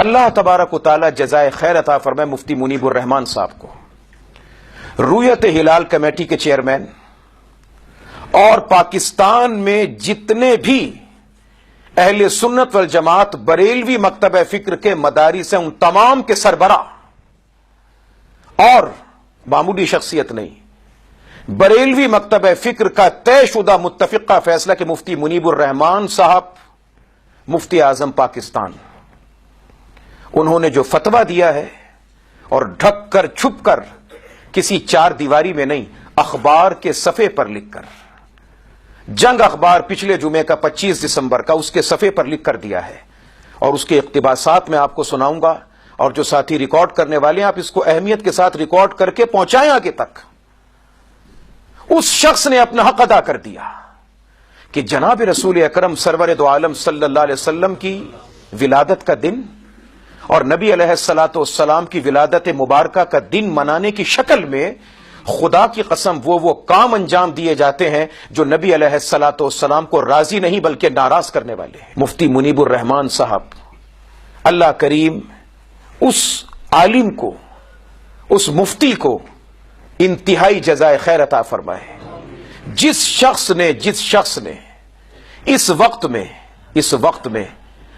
اللہ تبارک و تعالی جزائے خیر عطا فرمائے مفتی منیب الرحمان صاحب کو، رویت ہلال کمیٹی کے چیئرمین، اور پاکستان میں جتنے بھی اہل سنت والجماعت بریلوی مکتب فکر کے مدارس ہیں ان تمام کے سربراہ، اور معمولی شخصیت نہیں، بریلوی مکتب فکر کا طے شدہ متفقہ فیصلہ کہ مفتی منیب الرحمان صاحب مفتی اعظم پاکستان، انہوں نے جو فتویٰ دیا ہے، اور ڈھک کر چھپ کر کسی چار دیواری میں نہیں، اخبار کے صفحے پر لکھ کر، جنگ اخبار پچھلے جمعے کا 25 دسمبر کا اس کے صفحے پر لکھ کر دیا ہے، اور اس کے اقتباسات میں آپ کو سناؤں گا، اور جو ساتھی ریکارڈ کرنے والے ہیں آپ اس کو اہمیت کے ساتھ ریکارڈ کر کے پہنچائیں آگے تک۔ اس شخص نے اپنا حق ادا کر دیا کہ جناب رسول اکرم سرور دو عالم صلی اللہ علیہ وسلم کی ولادت کا دن اور نبی علیہ الصلوۃ والسلام کی ولادت مبارکہ کا دن منانے کی شکل میں خدا کی قسم وہ کام انجام دیے جاتے ہیں جو نبی علیہ الصلوۃ والسلام کو راضی نہیں بلکہ ناراض کرنے والے ہیں۔ مفتی منیب الرحمان صاحب، اللہ کریم اس عالم کو، اس مفتی کو انتہائی جزائے خیر عطا فرمائے۔ جس شخص نے اس وقت میں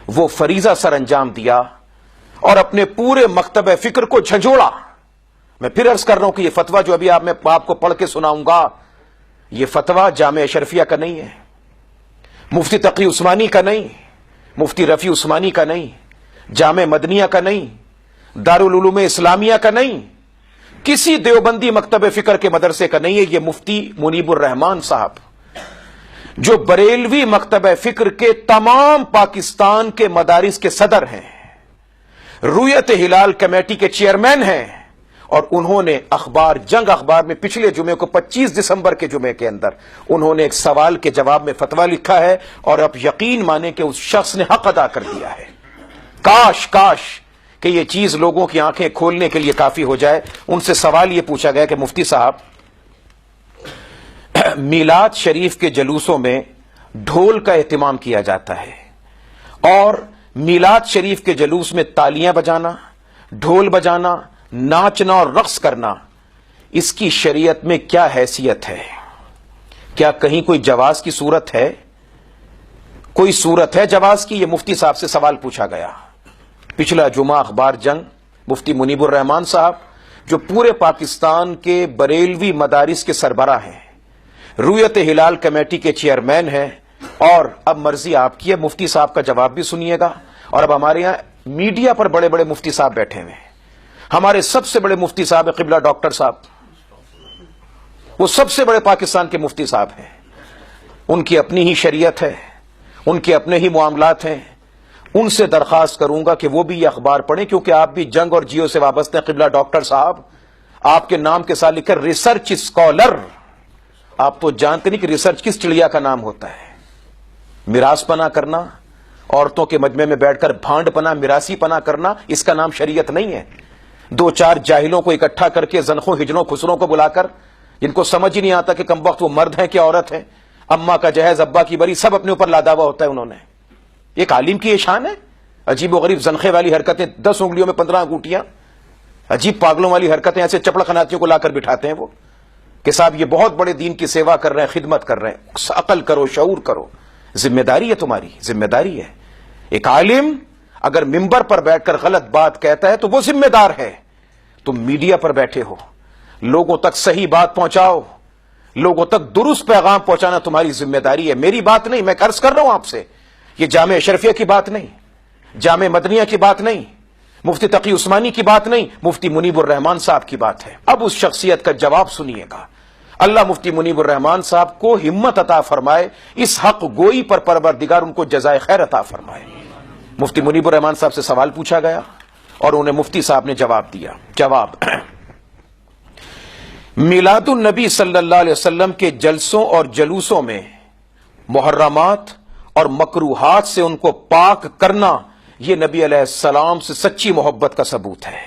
وہ فریضہ سر انجام دیا اور اپنے پورے مکتب فکر کو جھنجھوڑا۔ میں پھر عرض کر رہا ہوں کہ یہ فتویٰ جو ابھی میں آپ کو پڑھ کے سناؤں گا، یہ فتویٰ جامعہ اشرفیہ کا نہیں ہے، مفتی تقی عثمانی کا نہیں، مفتی رفیع عثمانی کا نہیں، جامعہ مدنیہ کا نہیں، دارالعلوم اسلامیہ کا نہیں، کسی دیوبندی مکتب فکر کے مدرسے کا نہیں ہے، یہ مفتی منیب الرحمان صاحب جو بریلوی مکتب فکر کے تمام پاکستان کے مدارس کے صدر ہیں، رویت ہلال کمیٹی کے چیئرمین ہیں، اور انہوں نے جنگ اخبار میں پچھلے جمعے کو 25 دسمبر کے جمعے کے اندر انہوں نے ایک سوال کے جواب میں فتویٰ لکھا ہے، اور اب یقین مانیں کہ اس شخص نے حق ادا کر دیا ہے۔ کاش کہ یہ چیز لوگوں کی آنکھیں کھولنے کے لیے کافی ہو جائے۔ ان سے سوال یہ پوچھا گیا کہ مفتی صاحب، میلاد شریف کے جلوسوں میں ڈھول کا اہتمام کیا جاتا ہے، اور میلاد شریف کے جلوس میں تالیاں بجانا، ڈھول بجانا، ناچنا اور رقص کرنا، اس کی شریعت میں کیا حیثیت ہے؟ کیا کہیں کوئی جواز کی صورت ہے؟ کوئی صورت ہے جواز کی؟ یہ مفتی صاحب سے سوال پوچھا گیا۔ پچھلا جمعہ اخبار جنگ مفتی منیب الرحمان صاحب جو پورے پاکستان کے بریلوی مدارس کے سربراہ ہیں، رویت ہلال کمیٹی کے چیئرمین ہیں، اور اب مرضی آپ کی ہے، مفتی صاحب کا جواب بھی سنیے گا۔ اور اب ہمارے یہاں میڈیا پر بڑے بڑے مفتی صاحب بیٹھے ہوئے ہیں۔ ہمارے سب سے بڑے مفتی صاحب قبلہ ڈاکٹر صاحب، وہ سب سے بڑے پاکستان کے مفتی صاحب ہیں، ان کی اپنی ہی شریعت ہے، ان کے اپنے ہی معاملات ہیں۔ ان سے درخواست کروں گا کہ وہ بھی یہ اخبار پڑھیں، کیونکہ آپ بھی جنگ اور جیو سے وابستہ ہیں۔ قبلہ ڈاکٹر صاحب، آپ کے نام کے ساتھ لکھا ریسرچ اسکالر۔ آپ تو جانتے نہیں کہ ریسرچ کس چڑیا کا نام ہوتا ہے۔ میراث پنا کرنا، عورتوں کے مجمع میں بیٹھ کر بھانڈ پنا، میراثی پنا کرنا، اس کا نام شریعت نہیں ہے۔ دو چار جاہلوں کو اکٹھا کر کے، زنخوں ہجنوں خسروں کو بلا کر، جن کو سمجھ ہی نہیں آتا کہ کم وقت وہ مرد ہیں کہ عورت ہے، اماں کا جہیز ابا کی بری، سب اپنے اوپر لاداوا ہوتا ہے انہوں نے۔ ایک عالم کی یہ شان ہے؟ عجیب و غریب زنخے والی حرکتیں، 10 انگلیوں میں 15 انگوٹیاں، عجیب پاگلوں والی حرکتیں، ایسے چپڑ خناتیوں کو لا کر بٹھاتے ہیں وہ کہ صاحب یہ بہت بڑے دین کی سیوا کر رہے ہیں، خدمت کر رہے ہیں۔ عقل کرو، شعور کرو، ذمہ داری ہے، تمہاری ذمہ داری ہے۔ ایک عالم اگر ممبر پر بیٹھ کر غلط بات کہتا ہے تو وہ ذمہ دار ہے۔ تم میڈیا پر بیٹھے ہو، لوگوں تک صحیح بات پہنچاؤ، لوگوں تک درست پیغام پہنچانا تمہاری ذمہ داری ہے، میری بات نہیں۔ میں عرض کر رہا ہوں آپ سے، یہ جامعہ اشرفیہ کی بات نہیں، جامعہ مدنیہ کی بات نہیں، مفتی تقی عثمانی کی بات نہیں، مفتی منیب الرحمان صاحب کی بات ہے۔ اب اس شخصیت کا جواب سنیے گا۔ اللہ مفتی منیب الرحمان صاحب کو ہمت عطا فرمائے، اس حق گوئی پر پروردگار ان کو جزائے خیر عطا فرمائے۔ مفتی منیب الرحمان صاحب سے سوال پوچھا گیا اور انہیں مفتی صاحب نے جواب دیا۔ جواب: میلاد النبی صلی اللہ علیہ وسلم کے جلسوں اور جلوسوں میں محرمات اور مکروہات سے ان کو پاک کرنا، یہ نبی علیہ السلام سے سچی محبت کا ثبوت ہے۔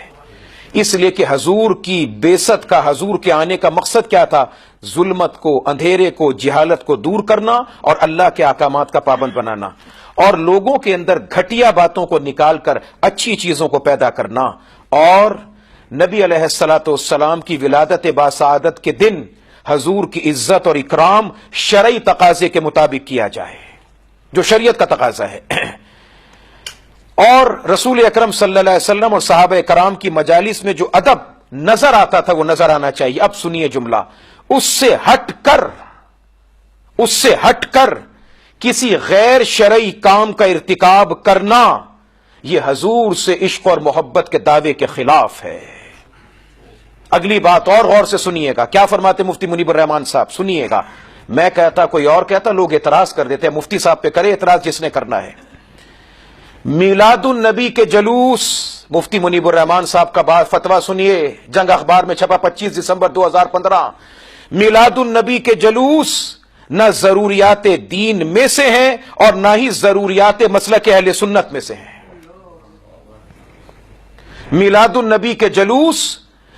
اس لیے کہ حضور کی بعثت کا، حضور کے آنے کا مقصد کیا تھا؟ ظلمت کو، اندھیرے کو، جہالت کو دور کرنا اور اللہ کے احکامات کا پابند بنانا، اور لوگوں کے اندر گھٹیا باتوں کو نکال کر اچھی چیزوں کو پیدا کرنا، اور نبی علیہ الصلوۃ والسلام کی ولادت باسعادت کے دن حضور کی عزت اور اکرام شرعی تقاضے کے مطابق کیا جائے، جو شریعت کا تقاضا ہے۔ اور رسول اکرم صلی اللہ علیہ وسلم اور صحابہ کرام کی مجالس میں جو ادب نظر آتا تھا وہ نظر آنا چاہیے۔ اب سنیے جملہ، اس سے ہٹ کر کسی غیر شرعی کام کا ارتکاب کرنا یہ حضور سے عشق اور محبت کے دعوے کے خلاف ہے۔ اگلی بات اور غور سے سنیے گا، کیا فرماتے مفتی منیب الرحمان صاحب؟ سنیے گا، میں کہتا کوئی اور کہتا، لوگ اعتراض کر دیتے، مفتی صاحب پہ کرے اعتراض جس نے کرنا ہے۔ میلاد النبی کے جلوس، مفتی منیب الرحمان صاحب کا بات فتویٰ سنیے، جنگ اخبار میں چھپا 25 دسمبر 2015۔ میلاد النبی کے جلوس نہ ضروریات دین میں سے ہیں اور نہ ہی ضروریات مسلک اہل سنت میں سے ہیں۔ میلاد النبی کے جلوس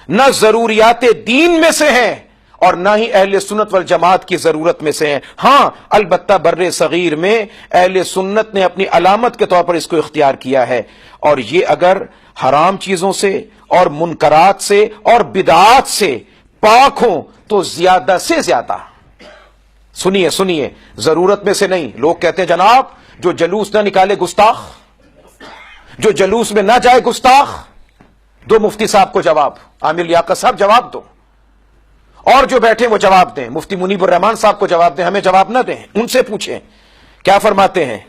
نہ ضروریات دین میں سے ہیں اور نہ ہی اہل سنت والجماعت کی ضرورت میں سے ہیں۔ ہاں البتہ بر صغیر میں اہل سنت نے اپنی علامت کے طور پر اس کو اختیار کیا ہے، اور یہ اگر حرام چیزوں سے اور منکرات سے اور بدعات سے پاک ہوں تو زیادہ سے زیادہ، سنیے ضرورت میں سے نہیں۔ لوگ کہتے ہیں جناب جو جلوس نہ نکالے گستاخ، جو جلوس میں نہ جائے گستاخ۔ دو مفتی صاحب کو جواب، عامر لیاقت صاحب جواب دو، اور جو بیٹھے وہ جواب دیں، مفتی منیب الرحمان صاحب کو جواب دیں، ہمیں جواب نہ دیں، ان سے پوچھیں کیا فرماتے ہیں۔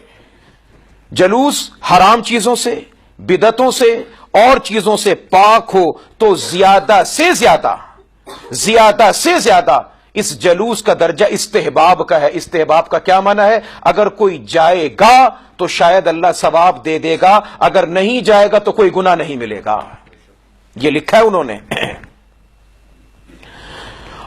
جلوس حرام چیزوں سے، بدعتوں سے اور چیزوں سے پاک ہو تو زیادہ سے زیادہ اس جلوس کا درجہ استحباب کا ہے۔ استحباب کا کیا معنی ہے؟ اگر کوئی جائے گا تو شاید اللہ ثواب دے دے گا، اگر نہیں جائے گا تو کوئی گناہ نہیں ملے گا، یہ لکھا ہے انہوں نے۔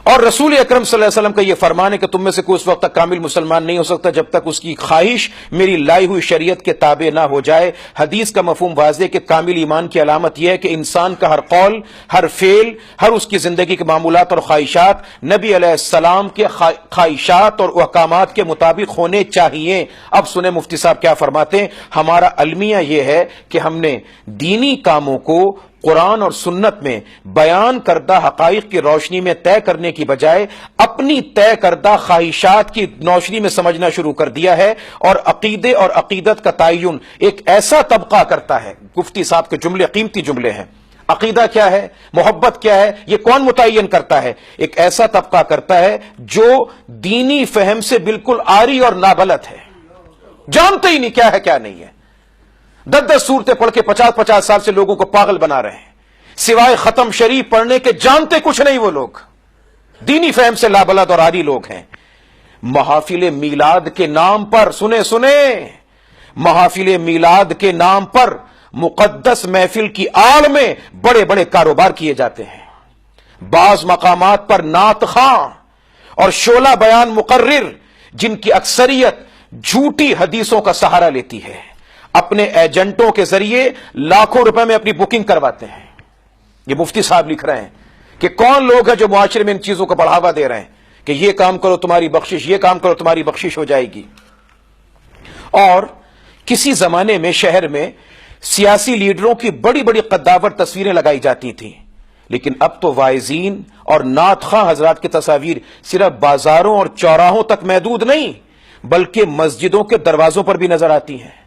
اور رسول اکرم صلی اللہ علیہ وسلم کا یہ فرمان ہے کہ تم میں سے کوئی اس وقت تک کامل مسلمان نہیں ہو سکتا جب تک اس کی خواہش میری لائی ہوئی شریعت کے تابع نہ ہو جائے۔ حدیث کا مفہوم واضح کہ کامل ایمان کی علامت یہ ہے کہ انسان کا ہر قول، ہر فعل، ہر اس کی زندگی کے معمولات اور خواہشات نبی علیہ السلام کے خواہشات اور احکامات کے مطابق ہونے چاہیے۔ اب سنیں مفتی صاحب کیا فرماتے ہیں۔ ہمارا المیہ یہ ہے کہ ہم نے دینی کاموں کو قرآن اور سنت میں بیان کردہ حقائق کی روشنی میں طے کرنے کی بجائے اپنی طے کردہ خواہشات کی روشنی میں سمجھنا شروع کر دیا ہے، اور عقیدے اور عقیدت کا تعین ایک ایسا طبقہ کرتا ہے۔ مفتی صاحب کے جملے قیمتی جملے ہیں۔ عقیدہ کیا ہے، محبت کیا ہے، یہ کون متعین کرتا ہے؟ ایک ایسا طبقہ کرتا ہے جو دینی فہم سے بالکل عاری اور نابلد ہے، جانتے ہی نہیں کیا ہے کیا نہیں ہے، 10 صورتیں پڑھ کے 50 سال سے لوگوں کو پاگل بنا رہے ہیں، سوائے ختم شریف پڑھنے کے جانتے کچھ نہیں۔ وہ لوگ دینی فہم سے لابلد اور عاری لوگ ہیں۔ محافل میلاد کے نام پر، سنیں محافل میلاد کے نام پر مقدس محفل کی آڑ میں بڑے بڑے کاروبار کیے جاتے ہیں۔ بعض مقامات پر نعت خواں اور شعلہ بیان مقرر، جن کی اکثریت جھوٹی حدیثوں کا سہارا لیتی ہے، اپنے ایجنٹوں کے ذریعے لاکھوں روپے میں اپنی بکنگ کرواتے ہیں۔ یہ مفتی صاحب لکھ رہے ہیں کہ کون لوگ ہیں جو معاشرے میں ان چیزوں کو بڑھاوا دے رہے ہیں کہ یہ کام کرو تمہاری بخشش، یہ کام کرو تمہاری بخشش ہو جائے گی۔ اور کسی زمانے میں شہر میں سیاسی لیڈروں کی بڑی بڑی قداور تصویریں لگائی جاتی تھیں، لیکن اب تو واعظین اور نعت خواں حضرات کی تصاویر صرف بازاروں اور چوراہوں تک محدود نہیں بلکہ مسجدوں کے دروازوں پر بھی نظر آتی ہیں۔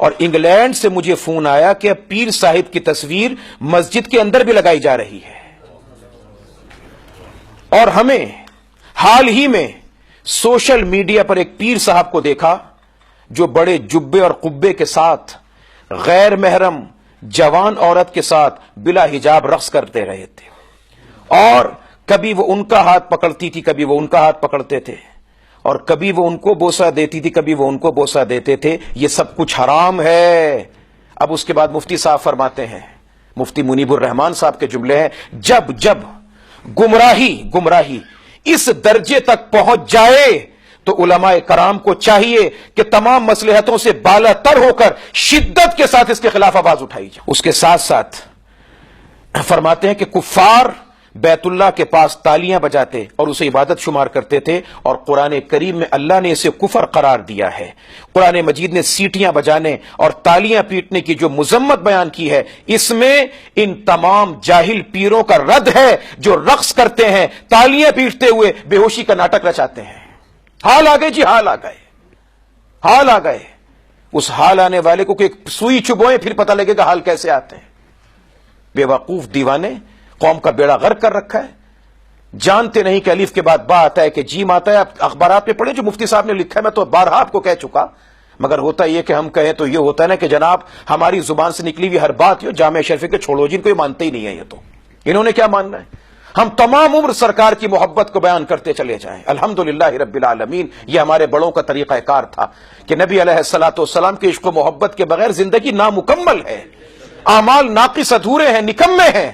اور انگلینڈ سے مجھے فون آیا کہ اب پیر صاحب کی تصویر مسجد کے اندر بھی لگائی جا رہی ہے۔ اور ہمیں حال ہی میں سوشل میڈیا پر ایک پیر صاحب کو دیکھا جو بڑے جبے اور قبے کے ساتھ غیر محرم جوان عورت کے ساتھ بلا حجاب رقص کرتے رہے تھے، اور کبھی وہ ان کا ہاتھ پکڑتی تھی، کبھی وہ ان کا ہاتھ پکڑتے تھے، اور کبھی وہ ان کو بوسہ دیتی تھی، کبھی وہ ان کو بوسہ دیتے تھے۔ یہ سب کچھ حرام ہے۔ اب اس کے بعد مفتی صاحب فرماتے ہیں، مفتی منیب الرحمان صاحب کے جملے ہیں، جب گمراہی اس درجے تک پہنچ جائے تو علماء کرام کو چاہیے کہ تمام مصلحتوں سے بالا تر ہو کر شدت کے ساتھ اس کے خلاف آواز اٹھائی جائے۔ اس کے ساتھ ساتھ فرماتے ہیں کہ کفار بیت اللہ کے پاس تالیاں بجاتے اور اسے عبادت شمار کرتے تھے، اور قرآن کریم میں اللہ نے اسے کفر قرار دیا ہے۔ قرآن مجید نے سیٹیاں بجانے اور تالیاں پیٹنے کی جو مذمت بیان کی ہے، اس میں ان تمام جاہل پیروں کا رد ہے جو رقص کرتے ہیں، تالیاں پیٹتے ہوئے بے ہوشی کا ناٹک رچاتے ہیں۔ حال آ گئے جی، حال آ گئے، حال آ گئے۔ اس حال آنے والے کو کہ سوئی چبوئے پھر پتہ لگے گا حال کیسے آتے ہیں۔ بے وقوف دیوانے قوم کا بیڑا غرق کر رکھا ہے، جانتے نہیں کہ الف کے بعد با آتا ہے کہ جیم آتا ہے۔ آپ اخبارات میں پڑھیں جو مفتی صاحب نے لکھا ہے، میں تو بارہا آپ کو کہہ چکا، مگر ہوتا یہ کہ ہم کہیں تو یہ ہوتا ہے نا کہ جناب ہماری زبان سے نکلی ہوئی ہر بات یہ جامع شریف کے چھوڑو، جن کو یہ مانتے ہی نہیں ہے، یہ تو انہوں نے کیا ماننا ہے؟ ہم تمام عمر سرکار کی محبت کو بیان کرتے چلے جائیں۔ الحمدللہ رب العالمین، یہ ہمارے بڑوں کا طریقہ کار تھا کہ نبی علیہ الصلوۃ والسلام کے عشق و محبت کے بغیر زندگی نامکمل ہے، اعمال ناقص ادھورے ہیں، نکمے ہیں۔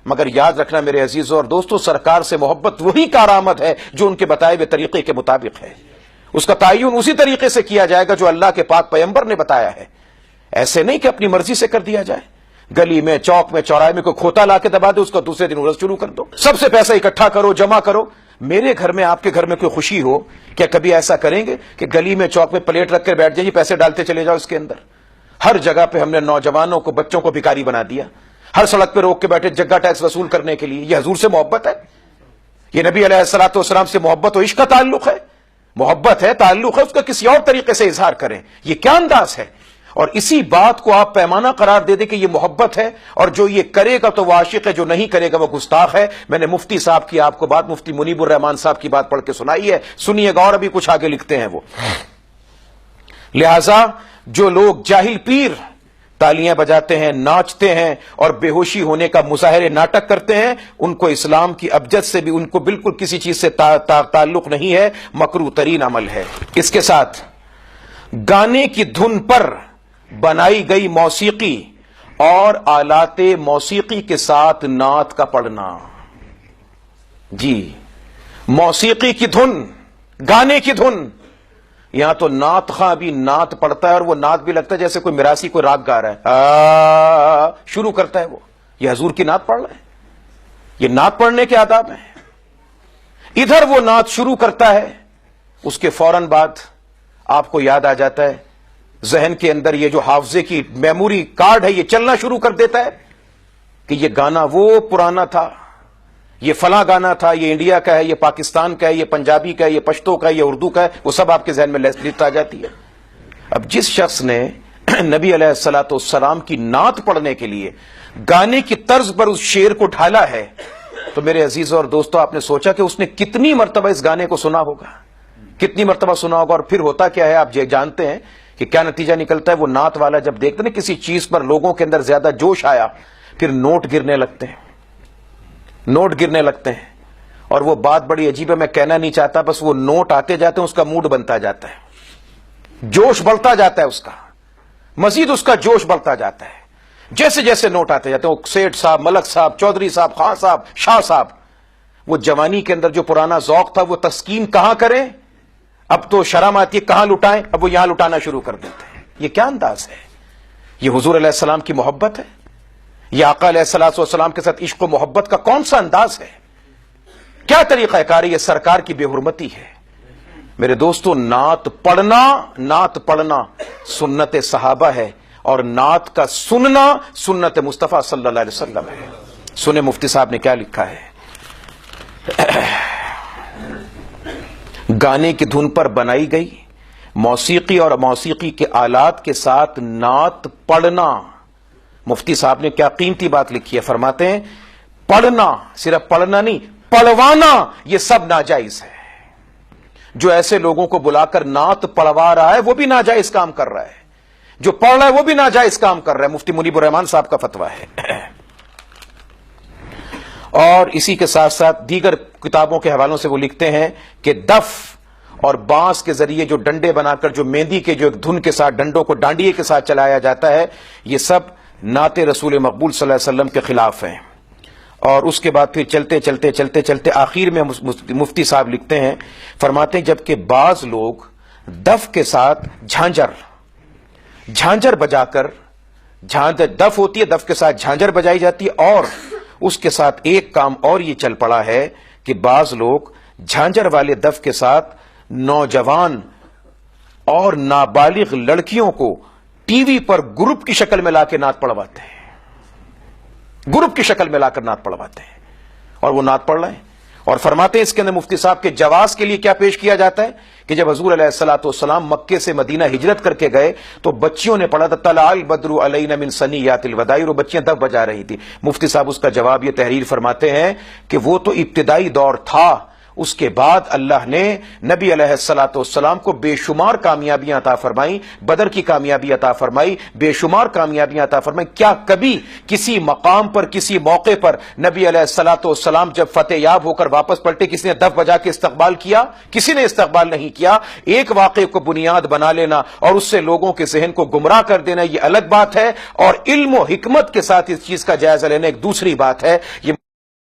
مگر یاد رکھنا میرے عزیزوں اور دوستوں، سرکار سے محبت وہی کارآمد ہے جو ان کے بتائے ہوئے طریقے کے مطابق ہے، اس کا تعین اسی طریقے سے کیا جائے گا جو اللہ کے پاک پیغمبر نے بتایا ہے۔ ایسے نہیں کہ اپنی مرضی سے کر دیا جائے، گلی میں، چوک میں، چوراہے میں کوئی کھوتا لا کے دبا دے، اس کو دوسرے دن عرض شروع کر دو، سب سے پیسہ اکٹھا کرو، جمع کرو۔ میرے گھر میں، آپ کے گھر میں کوئی خوشی ہو، کیا کبھی ایسا کریں گے کہ گلی میں، چوک میں پلیٹ رکھ کر بیٹھ جائیں، پیسے ڈالتے چلے جاؤ اس کے اندر؟ ہر جگہ پہ ہم نے نوجوانوں کو، بچوں کو بھکاری بنا دیا، ہر سڑک پہ روک کے بیٹھے جگہ ٹیکس وصول کرنے کے لیے۔ یہ حضور سے محبت ہے؟ یہ نبی علیہ الصلوۃ والسلام سے محبت و عشق کا تعلق ہے؟ محبت ہے، تعلق ہے، اس کا کسی اور طریقے سے اظہار کریں۔ یہ کیا انداز ہے؟ اور اسی بات کو آپ پیمانہ قرار دے دیں کہ یہ محبت ہے، اور جو یہ کرے گا تو وہ عاشق ہے، جو نہیں کرے گا وہ گستاخ ہے۔ میں نے مفتی صاحب کی آپ کو بات، مفتی منیب الرحمان صاحب کی بات پڑھ کے سنائی ہے، سنیے گا، اور ابھی کچھ آگے لکھتے ہیں وہ۔ لہذا جو لوگ جاہل پیر تالیاں بجاتے ہیں، ناچتے ہیں اور بے ہوشی ہونے کا مظاہرے ناٹک کرتے ہیں، ان کو اسلام کی ابجد سے بھی ان کو بالکل کسی چیز سے تعلق نہیں ہے، مکروہ ترین عمل ہے۔ اس کے ساتھ گانے کی دھن پر بنائی گئی موسیقی اور آلات موسیقی کے ساتھ نعت کا پڑھنا۔ جی، موسیقی کی دھن، گانے کی دھن، یہاں تو نعت خواں بھی نعت پڑھتا ہے، اور وہ نعت بھی لگتا ہے جیسے کوئی میراثی کوئی راگ گا رہا ہے، شروع کرتا ہے وہ، یہ حضور کی نعت پڑھ رہا ہے، یہ نعت پڑھنے کے آداب ہیں۔ ادھر وہ نعت شروع کرتا ہے، اس کے فوراً بعد آپ کو یاد آ جاتا ہے، ذہن کے اندر یہ جو حافظے کی میموری کارڈ ہے یہ چلنا شروع کر دیتا ہے کہ یہ گانا وہ پرانا تھا، یہ فلاں گانا تھا، یہ انڈیا کا ہے، یہ پاکستان کا ہے، یہ پنجابی کا ہے، یہ پشتو کا ہے، یہ اردو کا ہے، وہ سب آپ کے ذہن میں لسٹ آ جاتی ہے۔ اب جس شخص نے نبی علیہ الصلوۃ والسلام کی نعت پڑھنے کے لیے گانے کی طرز پر اس شعر کو ڈھالا ہے، تو میرے عزیزوں اور دوستوں، آپ نے سوچا کہ اس نے کتنی مرتبہ اس گانے کو سنا ہوگا، کتنی مرتبہ سنا ہوگا، اور پھر ہوتا کیا ہے آپ جانتے ہیں کہ کیا نتیجہ نکلتا ہے؟ وہ نعت والا جب دیکھتے ہیں کسی چیز پر لوگوں کے اندر زیادہ جوش آیا، پھر نوٹ گرنے لگتے ہیں، نوٹ گرنے لگتے ہیں، اور وہ بات بڑی عجیب ہے، میں کہنا نہیں چاہتا، بس وہ نوٹ آتے جاتے ہیں، اس کا موڈ بنتا جاتا ہے، جوش بڑھتا جاتا ہے، اس کا مزید اس کا جوش بڑھتا جاتا ہے، جیسے جیسے نوٹ آتے جاتے ہیں۔ وہ سیٹھ صاحب، ملک صاحب، چودھری صاحب، خان صاحب، شاہ صاحب، وہ جوانی کے اندر جو پرانا ذوق تھا وہ تسکین کہاں کریں؟ اب تو شرم آتی ہے، کہاں لٹائیں؟ اب وہ یہاں لٹانا شروع کر دیتے ہیں۔ یہ کیا انداز ہے؟ یہ حضور علیہ السلام کی محبت ہے؟ یہ آقا علیہ الصلوۃ والسلام کے ساتھ عشق و محبت کا کون سا انداز ہے؟ کیا طریقہ کار ہے؟ یہ سرکار کی بے حرمتی ہے۔ میرے دوستو، نعت پڑھنا سنت صحابہ ہے، اور نعت کا سننا سنت مصطفیٰ صلی اللہ علیہ وسلم ہے۔ سنیں مفتی صاحب نے کیا لکھا ہے۔ گانے کی دھن پر بنائی گئی موسیقی اور موسیقی کے آلات کے ساتھ نعت پڑھنا، مفتی صاحب نے کیا قیمتی بات لکھی ہے، فرماتے ہیں پڑھنا، صرف پڑھنا نہیں، پڑھوانا یہ سب ناجائز ہے۔ جو ایسے لوگوں کو بلا کر نعت پڑھوا رہا ہے وہ بھی ناجائز کام کر رہا ہے، جو پڑھ رہا ہے وہ بھی ناجائز کام کر رہا ہے۔ مفتی منیب الرحمان صاحب کا فتویٰ ہے۔ اور اسی کے ساتھ ساتھ دیگر کتابوں کے حوالوں سے وہ لکھتے ہیں کہ دف اور بانس کے ذریعے جو ڈنڈے بنا کر جو مہندی کے جو ایک دھن کے ساتھ ڈنڈوں کو ڈانڈیے کے ساتھ چلایا جاتا ہے، یہ سب نعت رسول مقبول صلی اللہ علیہ وسلم کے خلاف ہیں۔ اور اس کے بعد پھر چلتے آخر میں مفتی صاحب لکھتے ہیں، فرماتے ہیں جبکہ بعض لوگ دف کے ساتھ جھانجر بجا کر دف ہوتی ہے، دف کے ساتھ جھانجر بجائی جاتی ہے، اور اس کے ساتھ ایک کام اور یہ چل پڑا ہے کہ بعض لوگ جھانجر والے دف کے ساتھ نوجوان اور نابالغ لڑکیوں کو ٹی وی پر گروپ کی شکل میں لا کے نعت پڑھواتے ہیں، گروپ کی شکل میں لا کر نعت پڑھواتے ہیں، اور وہ نعت پڑھ رہے ہیں اور فرماتے ہیں اس کے اندر مفتی صاحب کے جواز کے لیے کیا پیش کیا جاتا ہے کہ جب حضور علیہ الصلوۃ والسلام مکے سے مدینہ ہجرت کر کے گئے تو بچیوں نے پڑھا تھا طلع البدر علینا من ثنیات الوداع، اور بچیاں دف بجا رہی تھی۔ مفتی صاحب اس کا جواب یہ تحریر فرماتے ہیں کہ وہ تو ابتدائی دور تھا، اس کے بعد اللہ نے نبی علیہ الصلوۃ والسلام کو بے شمار کامیابیاں عطا فرمائیں، بدر کی کامیابی عطا فرمائی، بے شمار کامیابیاں عطا فرمائیں۔ کیا کبھی کسی مقام پر، کسی موقع پر نبی علیہ الصلوۃ والسلام جب فتح یاب ہو کر واپس پلٹے کسی نے دف بجا کے استقبال کیا؟ کسی نے استقبال نہیں کیا۔ ایک واقعے کو بنیاد بنا لینا اور اس سے لوگوں کے ذہن کو گمراہ کر دینا یہ الگ بات ہے، اور علم و حکمت کے ساتھ اس چیز کا جائزہ لینا ایک دوسری بات ہے۔ یہ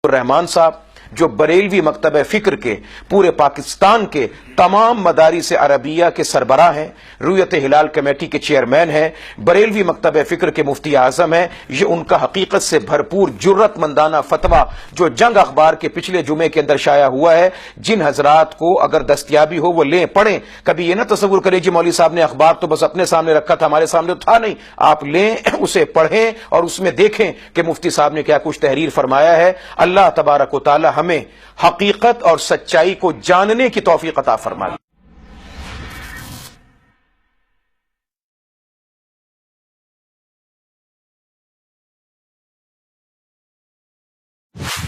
الرحمان صاحب جو بریلوی مکتب فکر کے پورے پاکستان کے تمام مدارس عربیہ کے سربراہ ہیں، رویت ہلال کمیٹی کے چیئرمین ہیں، بریلوی مکتب فکر کے مفتی اعظم ہیں، یہ ان کا حقیقت سے بھرپور جرت مندانہ فتویٰ جو جنگ اخبار کے پچھلے جمعے کے اندر شائع ہوا ہے، جن حضرات کو اگر دستیابی ہو وہ لیں، پڑھیں۔ کبھی یہ نہ تصور کریں جی مولوی صاحب نے اخبار تو بس اپنے سامنے رکھا تھا، ہمارے سامنے تو تھا نہیں۔ آپ لیں، اسے پڑھیں اور اس میں دیکھیں کہ مفتی صاحب نے کیا کچھ تحریر فرمایا ہے۔ اللہ تبارک و تعالی ہمیں حقیقت اور سچائی کو جاننے کی توفیق عطا فرمائے۔